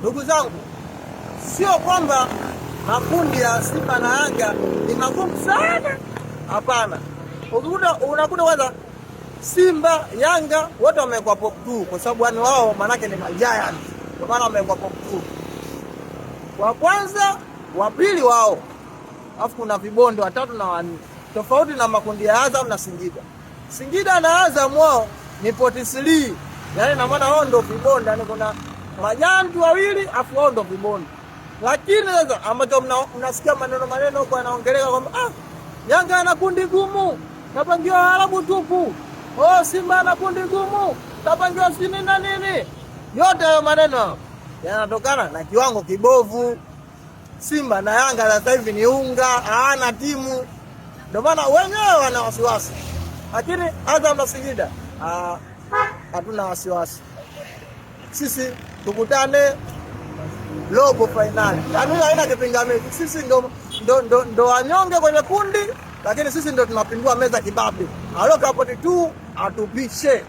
Ndugu zangu, sio kwamba makundi ya Simba na Yanga ni magumu sana, hapana. Unakuta kwanza Simba, Yanga wote wamekuwa pop 2 kwa sababu yani wao manake ni giant. Kwa maana wamekuwa pop 2. Wa kwanza, wa pili wao. Alafu kuna vibonde watatu na wanne. Tofauti na makundi ya Azam na Singida. Singida na Azam wao ni poti 3. Yaani na maana wao ndio vibonde, yani kuna majantu wawili afu wao ndio vibonde. Lakini sasa ambacho mnasikia maneno huko yanaongeleka kwamba Yanga ana kundi gumu, kapangiwa Waarabu tupu. Simba ana kundi gumu, kapangiwa sini na nini. Yote hayo maneno yanatokana na kiwango kibovu. Simba na Yanga sasa hivi ni unga, hawana timu. Ndio maana wenyewe wana wasiwasi. Lakini Azam na Singida hatuna wasiwasi. Sisi tukutane robo finali. Yaani haina kipingamizi. Sisi ndo wanyonge kwenye kundi, lakini sisi ndo tunapindua meza kibabe. Aloka hapo tu atupishe.